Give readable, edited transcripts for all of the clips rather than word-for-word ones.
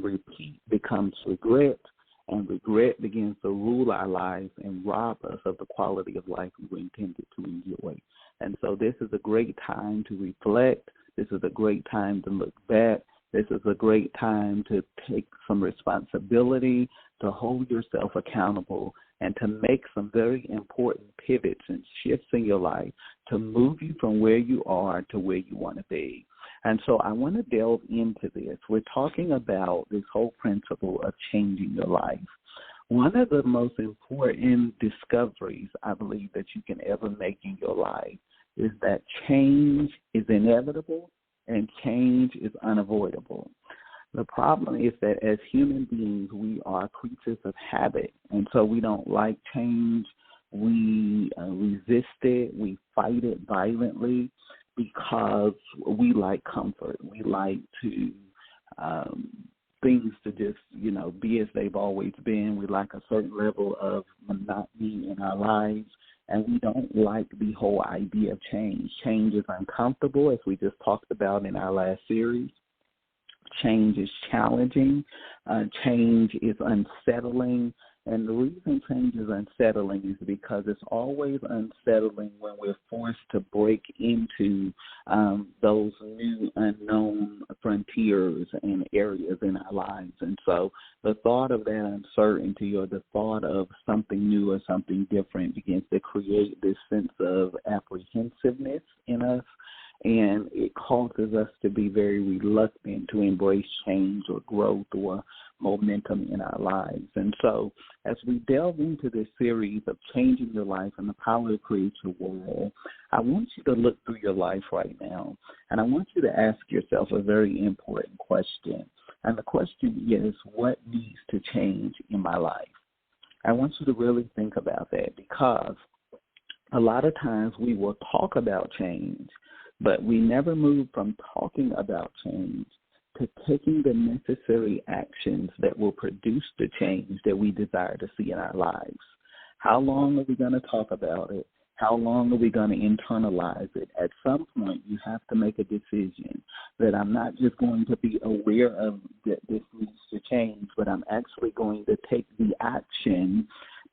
repeat becomes regret, and regret begins to rule our lives and rob us of the quality of life we were intended to enjoy. And so this is a great time to reflect. This is a great time to look back. This is a great time to take some responsibility, to hold yourself accountable, and to make some very important pivots and shifts in your life to move you from where you are to where you want to be. And so I want to delve into this. We're talking about this whole principle of changing your life. One of the most important discoveries I believe that you can ever make in your life is that change is inevitable and change is unavoidable. The problem is that as human beings, we are creatures of habit, and so we don't like change. We resist it. We fight it violently because we like comfort. We like to things to just, be as they've always been. We like a certain level of monotony in our lives, and we don't like the whole idea of change. Change is uncomfortable, as we just talked about in our last series. Change is challenging. Change is unsettling. And the reason change is unsettling is because it's always unsettling when we're forced to break into those new unknown frontiers and areas in our lives. And so the thought of that uncertainty or the thought of something new or something different begins to create this sense of apprehensiveness in us. And it causes us to be very reluctant to embrace change or growth or momentum in our lives. And so as we delve into this series of changing your life and the power to create your world, I want you to look through your life right now, and I want you to ask yourself a very important question. And the question is, what needs to change in my life? I want you to really think about that, because a lot of times we will talk about change, but we never move from talking about change to taking the necessary actions that will produce the change that we desire to see in our lives. How long are we going to talk about it? How long are we going to internalize it? At some point, you have to make a decision that I'm not just going to be aware of that this needs to change, but I'm actually going to take the action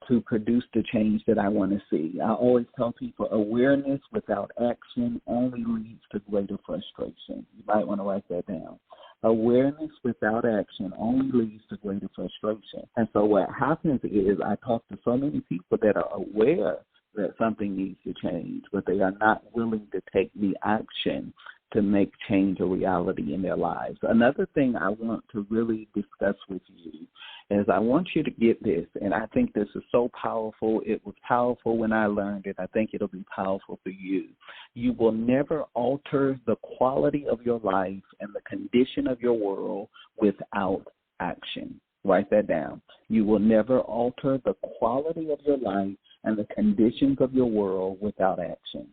to produce the change that I want to see. I always tell people awareness without action only leads to greater frustration. You might want to write that down. Awareness without action only leads to greater frustration. And so what happens is I talk to so many people that are aware that something needs to change, but they are not willing to take the action to make change a reality in their lives. Another thing I want to really discuss with you is I want you to get this, and I think this is so powerful. It was powerful when I learned it. I think it'll be powerful for you. You will never alter the quality of your life and the condition of your world without action. Write that down. You will never alter the quality of your life and the conditions of your world without action.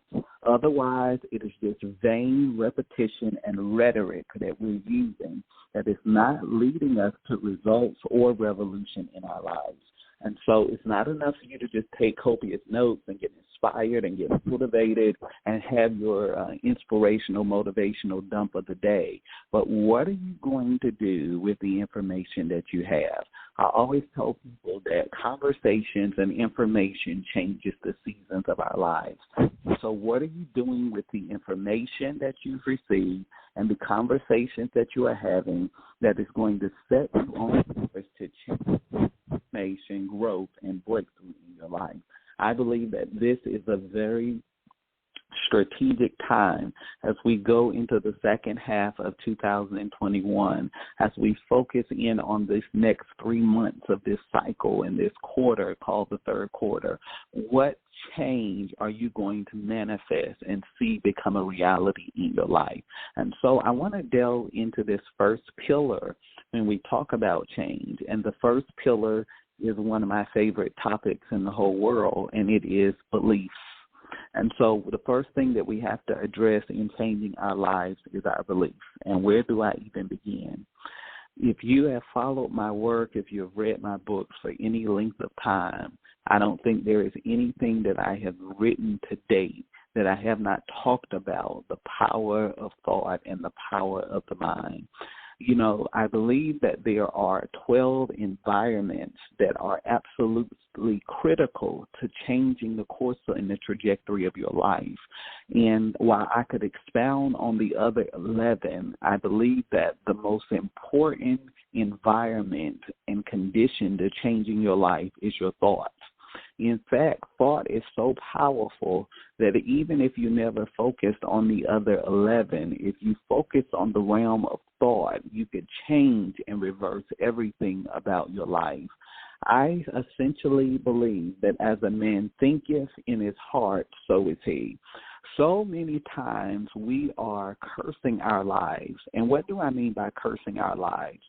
Otherwise, it is just vain repetition and rhetoric that we're using that is not leading us to results or revolution in our lives. And so it's not enough for you to just take copious notes and get inspired and get motivated and have your inspirational, motivational dump of the day. But what are you going to do with the information that you have? I always tell people that conversations and information changes the seasons of our lives. So what are you doing with the information that you've received and the conversations that you are having that is going to set you on course to change information, growth, and breakthrough in your life? I believe that this is a very strategic time as we go into the second half of 2021, as we focus in on this next 3 months of this cycle in this quarter called the third quarter. What change are you going to manifest and see become a reality in your life? And so I want to delve into this first pillar when we talk about change. And the first pillar is one of my favorite topics in the whole world, and it is beliefs. And so the first thing that we have to address in changing our lives is our beliefs. And where do I even begin? If you have followed my work, if you have read my books for any length of time, I don't think there is anything that I have written to date that I have not talked about the power of thought and the power of the mind. I believe that there are 12 environments that are absolutely critical to changing the course and the trajectory of your life. And while I could expound on the other 11, I believe that the most important environment and condition to changing your life is your thoughts. In fact, thought is so powerful that even if you never focused on the other 11, if you focus on the realm of thought, you could change and reverse everything about your life. I essentially believe that as a man thinketh in his heart, so is he. So many times we are cursing our lives. And what do I mean by cursing our lives?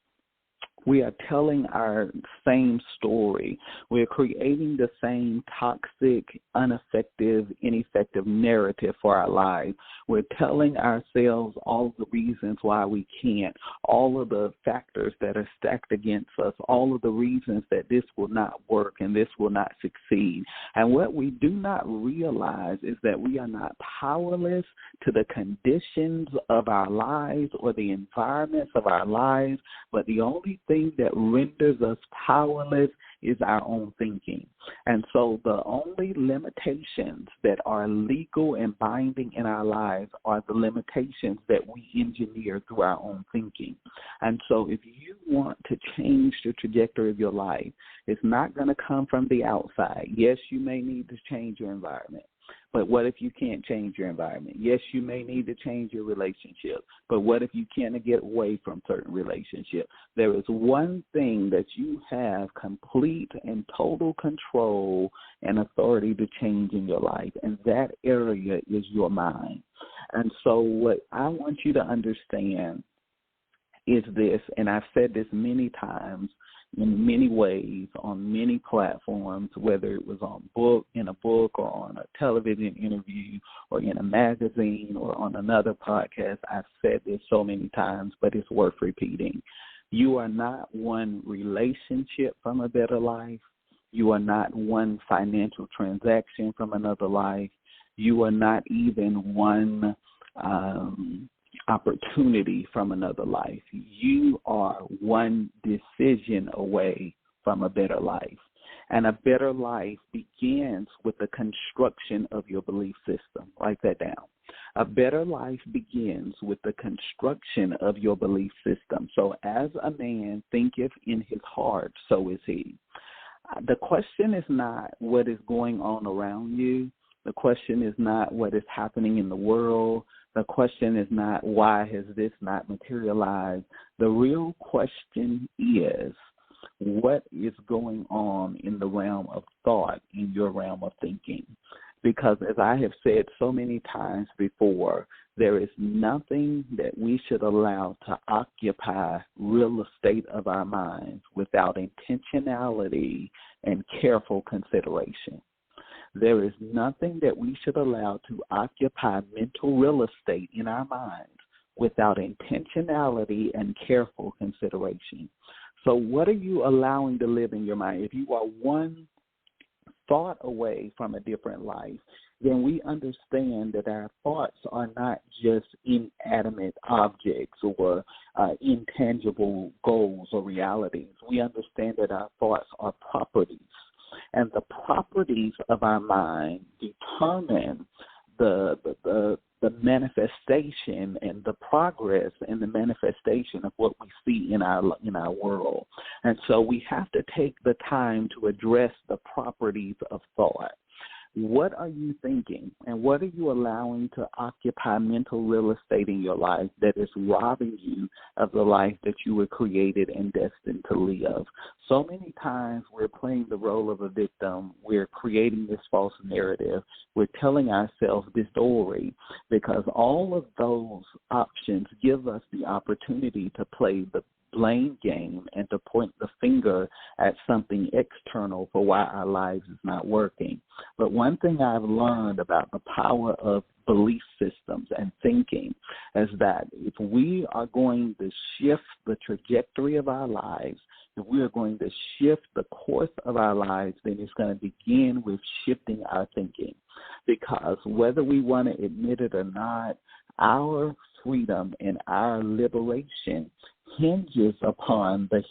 We are telling our same story. We're creating the same toxic, ineffective narrative for our lives. We're telling ourselves all the reasons why we can't, all of the factors that are stacked against us, all of the reasons that this will not work and this will not succeed. And what we do not realize is that we are not powerless to the conditions of our lives or the environments of our lives, but the only thing that renders us powerless is our own thinking. And so the only limitations that are legal and binding in our lives are the limitations that we engineer through our own thinking. And so if you want to change the trajectory of your life, it's not going to come from the outside. Yes, you may need to change your environment. But what if you can't change your environment? Yes, you may need to change your relationship. But what if you can't get away from certain relationships? There is one thing that you have complete and total control and authority to change in your life, and that area is your mind. And so what I want you to understand is this, and I've said this many times, in many ways, on many platforms, whether it was in a book or on a television interview or in a magazine or on another podcast. I've said this so many times, but it's worth repeating. You are not one relationship from a better life. You are not one financial transaction from another life. You are not even one opportunity from another life. You are one decision away from a better life. And a better life begins with the construction of your belief system. Write that down. A better life begins with the construction of your belief system. So as a man thinketh in his heart, so is he. The question is not what is going on around you. The question is not what is happening in the world. The question is not why has this not materialized. The real question is what is going on in the realm of thought, in your realm of thinking. Because as I have said so many times before, there is nothing that we should allow to occupy real estate of our minds without intentionality and careful consideration. There is nothing that we should allow to occupy mental real estate in our minds without intentionality and careful consideration. So what are you allowing to live in your mind? If you are one thought away from a different life, then we understand that our thoughts are not just inanimate objects or intangible goals or realities. We understand that our thoughts are properties. And the properties of our mind determine the manifestation and the progress and the manifestation of what we see in our world. And so we have to take the time to address the properties of thought. What are you thinking, and what are you allowing to occupy mental real estate in your life that is robbing you of the life that you were created and destined to live? So many times we're playing the role of a victim. We're creating this false narrative. We're telling ourselves this story because all of those options give us the opportunity to play the blame game and to point the finger at something external for why our lives is not working. But one thing I've learned about the power of belief systems and thinking is that if we are going to shift the trajectory of our lives, if we are going to shift the course of our lives, then it's going to begin with shifting our thinking. Because whether we want to admit it or not, our freedom and our liberation hinges upon the